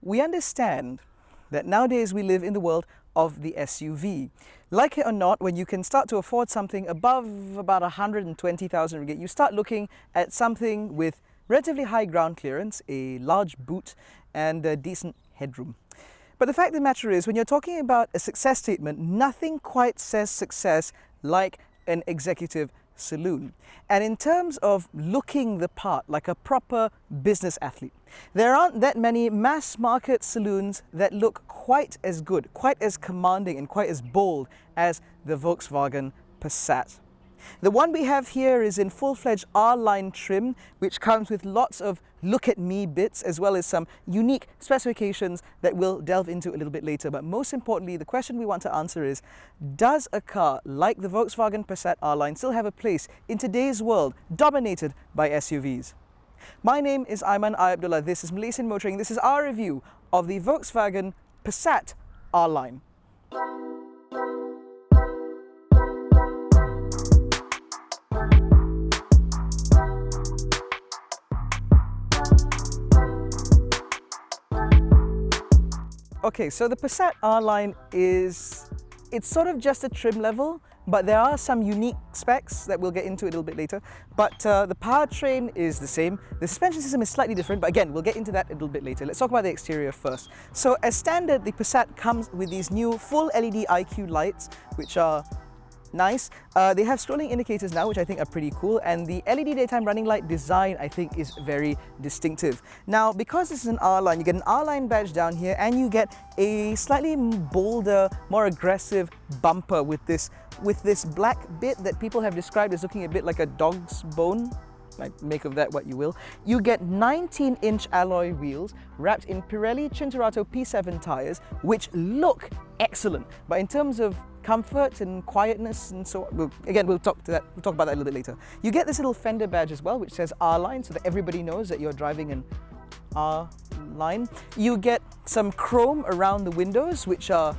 We understand that nowadays we live in the world of the SUV. Like it or not, when you can start to afford something above about 120,000 ringgit, you start looking at something with relatively high ground clearance, a large boot, and a decent headroom. But the fact of the matter is, when you're talking about a success statement, nothing quite says success like an executive saloon. And in terms of looking the part like a proper business athlete, there aren't that many mass market saloons that look quite as good, quite as commanding and quite as bold as the Volkswagen Passat. The one we have here is in full-fledged R-line trim, which comes with lots of look at me bits as well as some unique specifications that we'll delve into a little bit later. But most importantly, the question we want to answer is, does a car like the Volkswagen Passat R-line still have a place in today's world dominated by SUVs? My name is AIMAN ABDULLAH. This is Malaysian Motoring. This is our review of the Volkswagen Passat R-line. Okay, so the Passat R-line it's sort of just a trim level, but there are some unique specs that we'll get into a little bit later. But the powertrain is the same. The suspension system is slightly different, but again, we'll get into that a little bit later. Let's talk about the exterior first. So as standard, the Passat comes with these new full LED IQ lights, which are nice. They have scrolling indicators now, which I think are pretty cool, and the LED daytime running light design I think is very distinctive. Now, because this is an R-line, you get an R-line badge down here, and you get a slightly bolder, more aggressive bumper with this black bit that people have described as looking a bit like a dog's bone. Like, make of that what you will. You get 19-inch alloy wheels wrapped in Pirelli Cinturato P7 tires, which look excellent. But in terms of comfort and quietness and so on, we'll talk about that a little bit later. You get this little fender badge as well, which says R-line, so that everybody knows that you're driving an R-line. You get some chrome around the windows, which are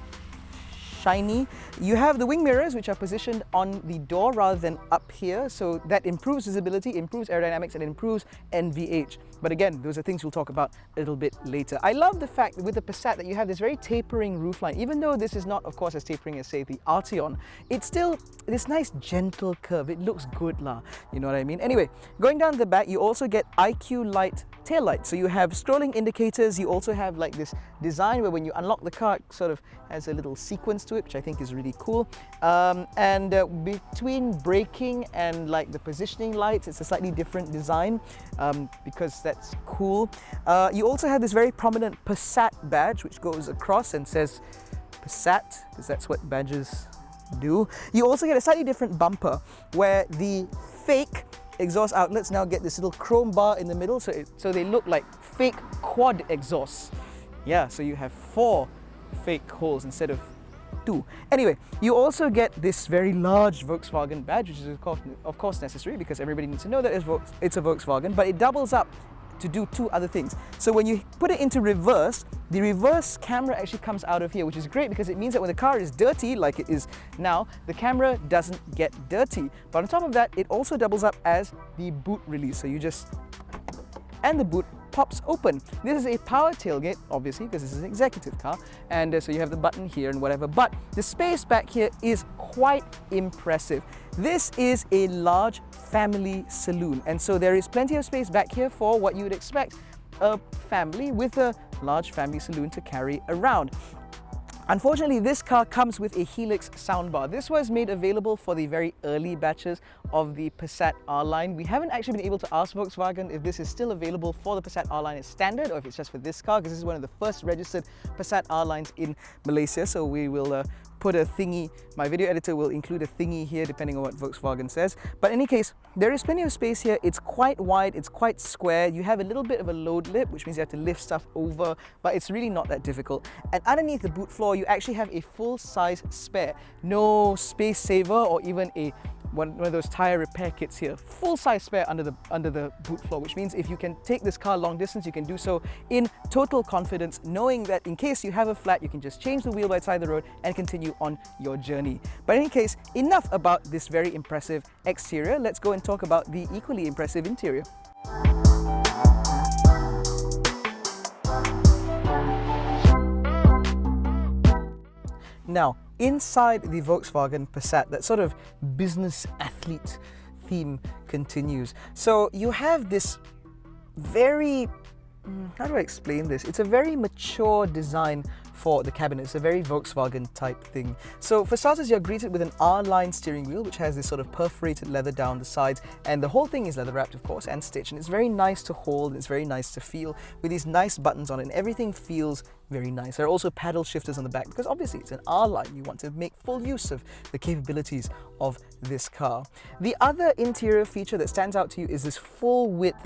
shiny. You have the wing mirrors, which are positioned on the door rather than up here, so that improves visibility, improves aerodynamics, and improves NVH. But again, those are things we'll talk about a little bit later. I love the fact with the Passat that you have this very tapering roofline. Even though this is not, of course, as tapering as, say, the Arteon, it's still this nice gentle curve. It looks good lah, you know what I mean? Anyway, going down the back, you also get IQ light tail lights. So you have scrolling indicators. You also have like this design where when you unlock the car, it sort of has a little sequence to it, which I think is really cool. Between braking and like the positioning lights, it's a slightly different design because that's cool. You also have this very prominent Passat badge, which goes across and says Passat, because that's what badges do. You also get a slightly different bumper where the fake exhaust outlets now get this little chrome bar in the middle, so they look like fake quad exhausts. Yeah, so you have 4 fake holes instead of 2. Anyway, you also get this very large Volkswagen badge, which is of course necessary because everybody needs to know that it's a Volkswagen, but it doubles up to do 2 other things. So when you put it into reverse, the reverse camera actually comes out of here, which is great because it means that when the car is dirty, like it is now, the camera doesn't get dirty. But on top of that, it also doubles up as the boot release. So you just, and the boot pops open. This is a power tailgate, obviously, because this is an executive car, and so you have the button here and whatever, but the space back here is quite impressive. This is a large family saloon, and so there is plenty of space back here for what you would expect a family with a large family saloon to carry around. Unfortunately, this car comes with a Helix soundbar. This was made available for the very early batches of the Passat R-line. We haven't actually been able to ask Volkswagen if this is still available for the Passat R-line as standard or if it's just for this car, because this is one of the first registered Passat R-lines in Malaysia. So we will put a thingy, my video editor will include a thingy here depending on what Volkswagen says. But in any case, there is plenty of space here. It's quite wide, it's quite square. You have a little bit of a load lip, which means you have to lift stuff over, but it's really not that difficult. And underneath the boot floor, you actually have a full-size spare. No space saver or even one of those tire repair kits here. Full-size spare under the boot floor, which means if you can take this car long distance, you can do so in total confidence, knowing that in case you have a flat, you can just change the wheel by the side of the road and continue on your journey. But in any case, enough about this very impressive exterior. Let's go and talk about the equally impressive interior. Now, inside the Volkswagen Passat, that sort of business athlete theme continues. So you have this very, how do I explain this? It's a very mature design for the cabin. It's a very Volkswagen type thing. So for starters, you're greeted with an R-line steering wheel, which has this sort of perforated leather down the sides, and the whole thing is leather wrapped, of course, and stitched, and it's very nice to hold, and it's very nice to feel with these nice buttons on it, and everything feels very nice. There are also paddle shifters on the back because obviously it's an R-line. You want to make full use of the capabilities of this car. The other interior feature that stands out to you is this full width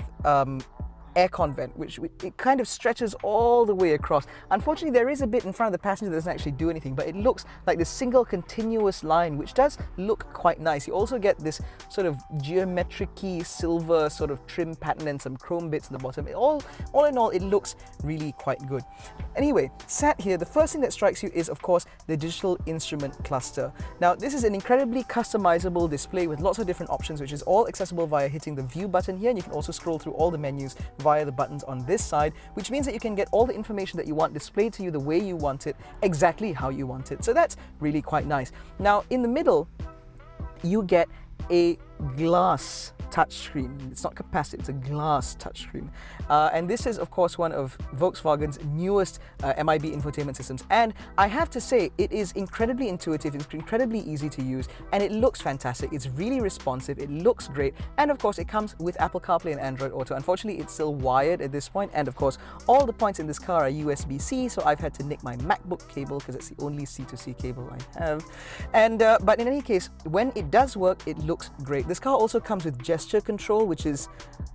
aircon vent, which it kind of stretches all the way across. Unfortunately, there is a bit in front of the passenger that doesn't actually do anything, but it looks like this single continuous line, which does look quite nice. You also get this sort of geometric-y silver sort of trim pattern and some chrome bits in the bottom. All in all, it looks really quite good. Anyway, sat here, the first thing that strikes you is, of course, the digital instrument cluster. Now, this is an incredibly customizable display with lots of different options, which is all accessible via hitting the view button here, and you can also scroll through all the menus via the buttons on this side, which means that you can get all the information that you want displayed to you the way you want it, exactly how you want it. So that's really quite nice. Now, in the middle, you get a glass touchscreen. It's not capacitive, it's a glass touchscreen. And this is, of course, one of Volkswagen's newest MIB infotainment systems. And I have to say, it is incredibly intuitive, it's incredibly easy to use, and it looks fantastic. It's really responsive, it looks great. And of course, it comes with Apple CarPlay and Android Auto. Unfortunately, it's still wired at this point. And of course, all the points in this car are USB-C, so I've had to nick my MacBook cable because it's the only C2C cable I have. And but in any case, when it does work, it looks great. This car also comes with gesture control, which is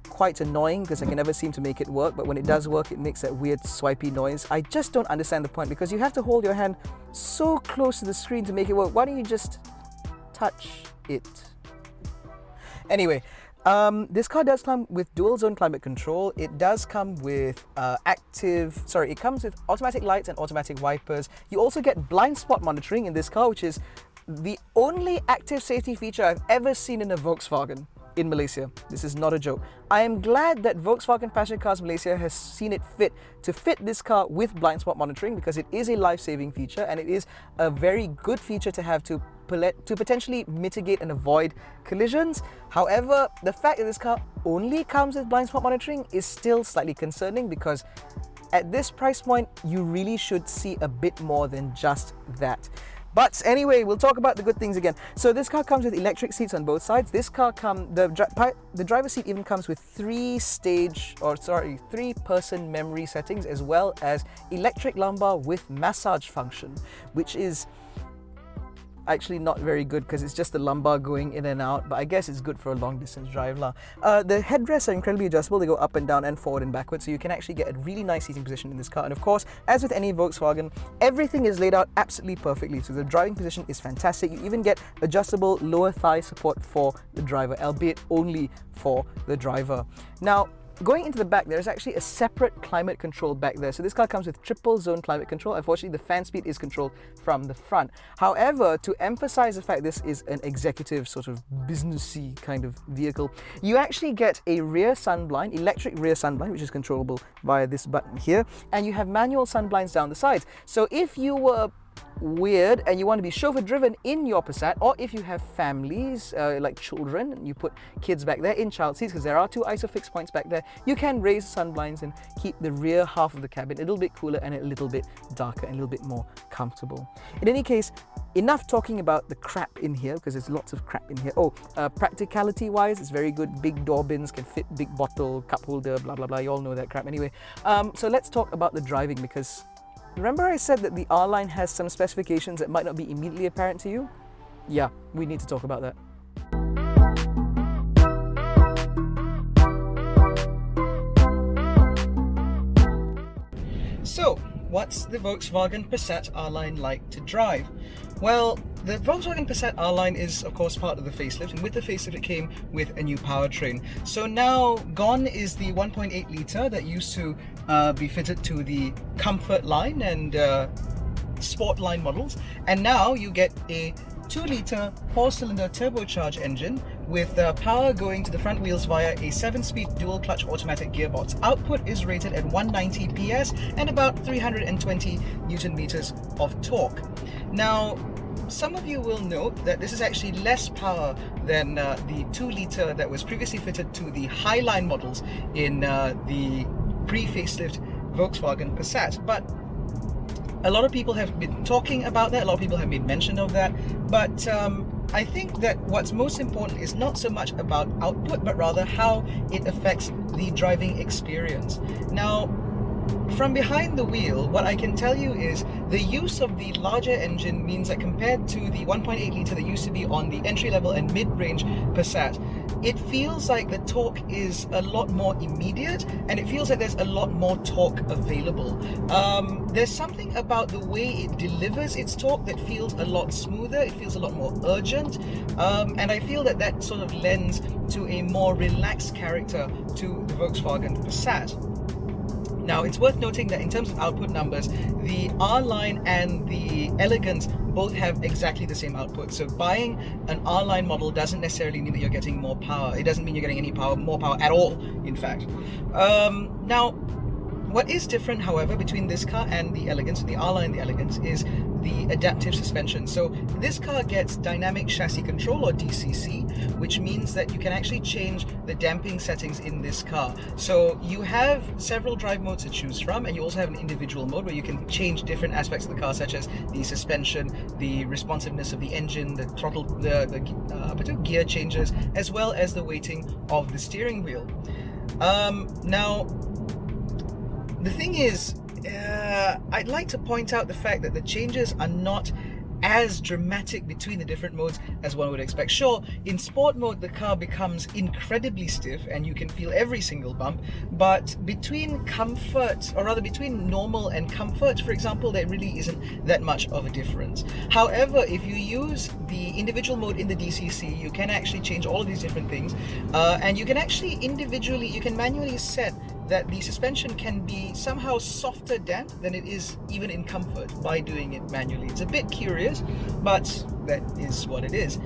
quite annoying because I can never seem to make it work, but when it does work, it makes that weird swipey noise. I just don't understand the point because you have to hold your hand so close to the screen to make it work. Why don't you just touch it? Anyway, this car does come with dual zone climate control. It does come with it comes with automatic lights and automatic wipers. You also get blind spot monitoring in this car, which is the only active safety feature I've ever seen in a Volkswagen in Malaysia. This is not a joke. I am glad that Volkswagen Passenger Cars Malaysia has seen it fit to fit this car with blind spot monitoring because it is a life-saving feature and it is a very good feature to have to potentially mitigate and avoid collisions. However, the fact that this car only comes with blind spot monitoring is still slightly concerning because at this price point, you really should see a bit more than just that. But anyway, we'll talk about the good things again. So this car comes with electric seats on both sides. This car the driver's seat even comes with three-person memory settings as well as electric lumbar with massage function, which is actually not very good because it's just the lumbar going in and out, but I guess it's good for a long distance drive lah. The headrests are incredibly adjustable. They go up and down and forward and backwards, so you can actually get a really nice seating position in this car. And of course, as with any Volkswagen, everything is laid out absolutely perfectly, so the driving position is fantastic. You even get adjustable lower thigh support for the driver, albeit only for the driver. Now, going into the back, there is actually a separate climate control back there. So this car comes with triple zone climate control. Unfortunately, the fan speed is controlled from the front. However, to emphasize the fact this is an executive sort of businessy kind of vehicle, you actually get a rear sunblind, electric rear sunblind, which is controllable via this button here. And you have manual sunblinds down the sides. So if you were weird and you want to be chauffeur driven in your Passat, or if you have families like children and you put kids back there in child seats, because there are two ISOFIX points back there, you can raise the sunblinds and keep the rear half of the cabin a little bit cooler and a little bit darker and a little bit more comfortable. In any case, enough talking about the crap in here because there's lots of crap in here. Practicality wise, it's very good. Big door bins, can fit big bottle, cup holder, blah blah blah, you all know that crap anyway. So let's talk about the driving, because remember I said that the R-Line has some specifications that might not be immediately apparent to you? Yeah, we need to talk about that. So, what's the Volkswagen Passat R-Line like to drive? Well, the Volkswagen Passat R-Line is of course part of the facelift, and with the facelift it came with a new powertrain. So now gone is the 1.8 litre that used to be fitted to the Comfort line and Sport line models, and now you get a 2 litre 4-cylinder turbocharged engine with power going to the front wheels via a 7-speed dual-clutch automatic gearbox. Output is rated at 190 PS and about 320 Newton meters of torque. Now, some of you will note that this is actually less power than the 2-litre that was previously fitted to the Highline models in the pre-facelift Volkswagen Passat. But a lot of people have been talking about that, a lot of people have made mention of that, but I think that what's most important is not so much about output, but rather how it affects the driving experience. Now, from behind the wheel, what I can tell you is the use of the larger engine means that compared to the 1.8 litre that used to be on the entry-level and mid-range Passat, it feels like the torque is a lot more immediate, and it feels like there's a lot more torque available. There's something about the way it delivers its torque that feels a lot smoother, it feels a lot more urgent, and I feel that that sort of lends to a more relaxed character to the Volkswagen Passat. Now, it's worth noting that in terms of output numbers, the R-Line and the Elegance both have exactly the same output. So buying an R-Line model doesn't necessarily mean that you're getting more power. It doesn't mean you're getting any more power at all, in fact. Now, what is different, however, between this car and the Elegance, the R-Line and the Elegance, is the adaptive suspension. So this car gets dynamic chassis control, or DCC, which means that you can actually change the damping settings in this car. So you have several drive modes to choose from, and you also have an individual mode where you can change different aspects of the car, such as the suspension, the responsiveness of the engine, the throttle, the gear changes, as well as the weighting of the steering wheel. Now, the thing is, I'd like to point out the fact that the changes are not as dramatic between the different modes as one would expect. Sure, in sport mode the car becomes incredibly stiff and you can feel every single bump, but between comfort, or rather between normal and comfort, for example, there really isn't that much of a difference. However, if you use the individual mode in the DCC, you can actually change all of these different things, and you can actually you can manually set that the suspension can be somehow softer damped than it is even in comfort by doing it manually. It's a bit curious, but that is what it is.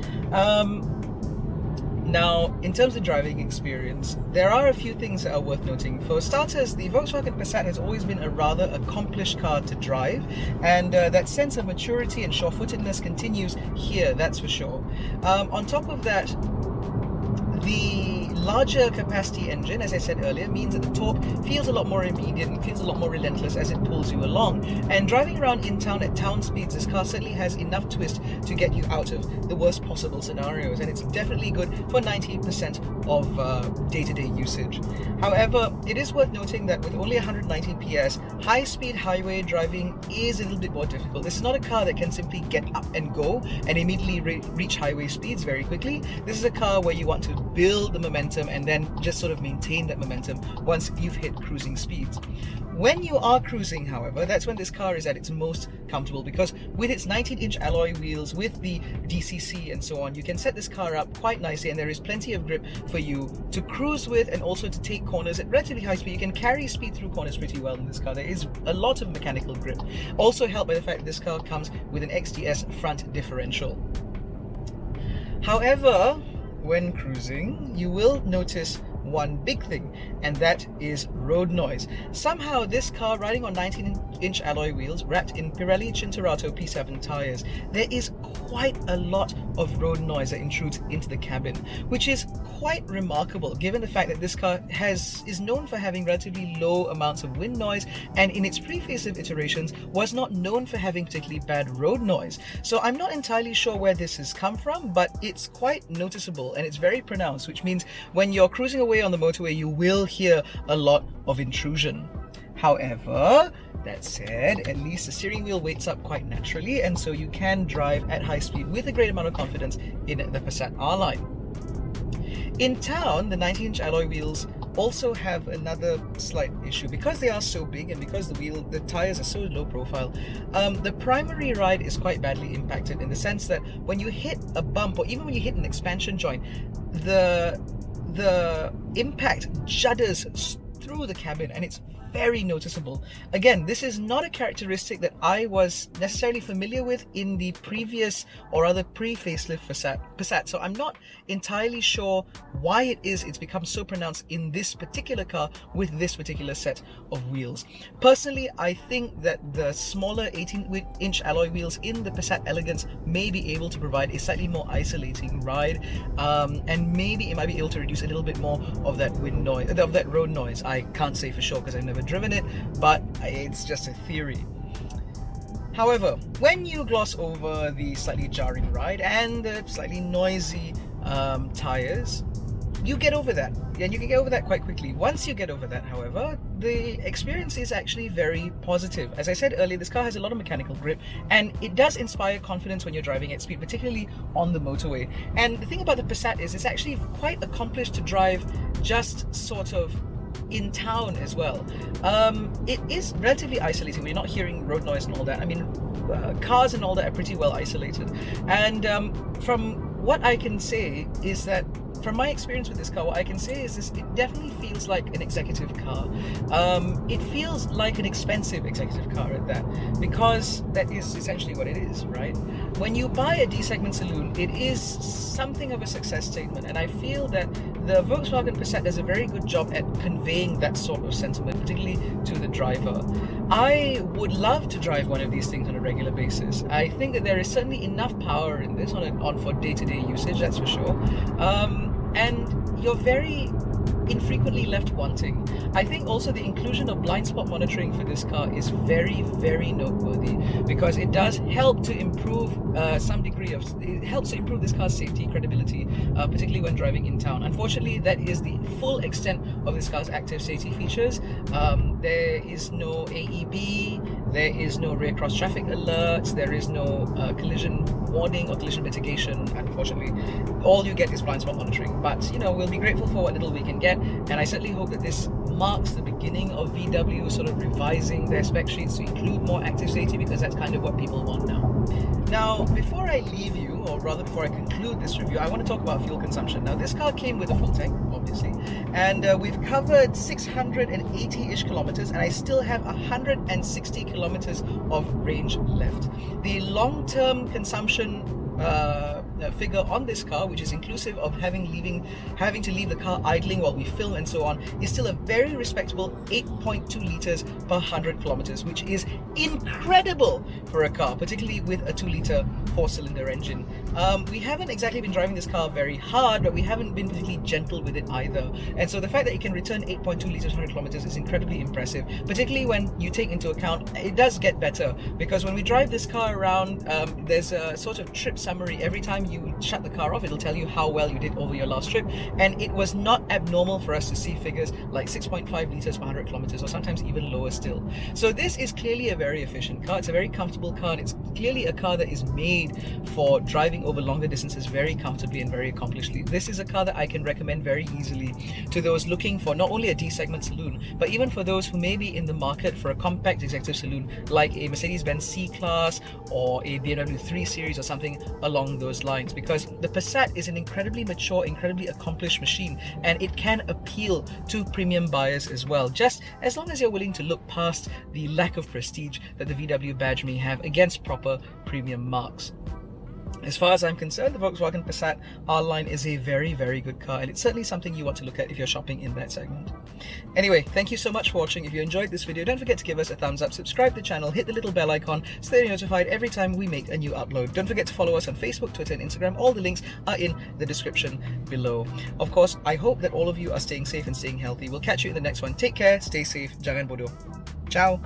Now, in terms of driving experience, there are a few things that are worth noting. For starters, the Volkswagen Passat has always been a rather accomplished car to drive, and that sense of maturity and sure-footedness continues here, that's for sure. On top of that, the larger capacity engine, as I said earlier, means that the torque feels a lot more immediate and feels a lot more relentless as it pulls you along. And driving around in town at town speeds, this car certainly has enough twist to get you out of the worst possible scenarios, and it's definitely good for 90% of day-to-day usage. However, it is worth noting that with only 190 PS, high-speed highway driving is a little bit more difficult. This is not a car that can simply get up and go and immediately reach highway speeds very quickly. This is a car where you want to build the momentum and then just sort of maintain that momentum once you've hit cruising speeds. When you are cruising, however, that's when this car is at its most comfortable, because with its 19-inch alloy wheels, with the DCC and so on, you can set this car up quite nicely, and there is plenty of grip for you to cruise with and also to take corners at relatively high speed. You can carry speed through corners pretty well in this car. There is a lot of mechanical grip. Also helped by the fact that this car comes with an XDS front differential. However, when cruising, you will notice one big thing, and that is road noise. Somehow this car, riding on 19-inch alloy wheels wrapped in Pirelli Cinturato P7 tires, there is quite a lot of road noise that intrudes into the cabin, which is quite remarkable given the fact that this car is known for having relatively low amounts of wind noise, and in its pre-facelift iterations was not known for having particularly bad road noise. So I'm not entirely sure where this has come from, but it's quite noticeable and it's very pronounced, which means when you're cruising away on the motorway, you will hear a lot of intrusion. However, that said, at least the steering wheel weights up quite naturally, and so you can drive at high speed with a great amount of confidence in the Passat R-Line. In town, the 19-inch alloy wheels also have another slight issue. Because they are so big and because the tires are so low profile, the primary ride is quite badly impacted, in the sense that when you hit a bump, or even when you hit an expansion joint, the impact judders through the cabin, and it's very noticeable. Again, this is not a characteristic that I was necessarily familiar with in the previous or other pre-facelift Passat, so I'm not entirely sure why it's become so pronounced in this particular car with this particular set of wheels. Personally, I think that the smaller 18-inch alloy wheels in the Passat Elegance may be able to provide a slightly more isolating ride, and maybe it might be able to reduce a little bit more of that road noise. I can't say for sure because I've never driven it, but it's just a theory. However, when you gloss over the slightly jarring ride and the slightly noisy tires, you get over that, and you can get over that quite quickly. Once you get over that, however, the experience is actually very positive. As I said earlier, this car has a lot of mechanical grip, and it does inspire confidence when you're driving at speed, particularly on the motorway. And the thing about the Passat is it's actually quite accomplished to drive just sort of in town as well. It is relatively isolating. We're not hearing road noise and all that. I mean, cars and all that are pretty well isolated. And from what I can say is that, from my experience with this car, what I can say is this: it definitely feels like an executive car. It feels like an expensive executive car at that, because that is essentially what it is, right? When you buy a D-segment saloon, it is something of a success statement, and I feel that the Volkswagen Passat does a very good job at conveying that sort of sentiment, particularly to the driver. I would love to drive one of these things on a regular basis. I think that there is certainly enough power in this on for day-to-day usage, that's for sure. And you're very infrequently left wanting. I think also the inclusion of blind spot monitoring for this car is very, very noteworthy, because it does help to improve it helps to improve this car's safety credibility, particularly when driving in town. Unfortunately, that is the full extent of this car's active safety features. There is no AEB, there is no rear cross traffic alerts, there is no collision warning or collision mitigation. Unfortunately, all you get is blind spot monitoring. But you know, we'll be grateful for what little we can get, and I certainly hope that this marks the beginning of VW sort of revising their spec sheets to include more active safety, because that's kind of what people want now. Now, before I leave you, or rather before I conclude this review, I want to talk about fuel consumption. Now, this car came with a full tank, obviously, and we've covered 680-ish kilometers, and I still have 160 kilometers of range left. The long-term consumption figure on this car, which is inclusive of having to leave the car idling while we film and so on, is still a very respectable 8.2 liters per 100 kilometers, which is incredible for a car, particularly with a 2-liter 4-cylinder engine. We haven't exactly been driving this car very hard, but we haven't been particularly gentle with it either. And so the fact that it can return 8.2 liters 100 kilometers is incredibly impressive, particularly when you take into account it does get better, because when we drive this car around, there's a sort of trip summary. Every time you shut the car off, it'll tell you how well you did over your last trip, and it was not abnormal for us to see figures like 6.5 liters per 100 kilometers, or sometimes even lower still. So this is clearly a very efficient car. It's a very comfortable car, and it's clearly a car that is made for driving over longer distances very comfortably and very accomplishedly. This is a car that I can recommend very easily to those looking for not only a D-segment saloon, but even for those who may be in the market for a compact executive saloon like a Mercedes-Benz C-Class or a BMW 3 Series or something along those lines, because the Passat is an incredibly mature, incredibly accomplished machine, and it can appeal to premium buyers as well, just as long as you're willing to look past the lack of prestige that the VW badge may have against proper premium marks. As far as I'm concerned, the Volkswagen Passat R-Line is a very, very good car, and it's certainly something you want to look at if you're shopping in that segment. Anyway, thank you so much for watching. If you enjoyed this video, don't forget to give us a thumbs up, subscribe to the channel, hit the little bell icon so that you're notified every time we make a new upload. Don't forget to follow us on Facebook, Twitter and Instagram. All the links are in the description below. Of course, I hope that all of you are staying safe and staying healthy. We'll catch you in the next one. Take care, stay safe, jangan bodoh. Ciao!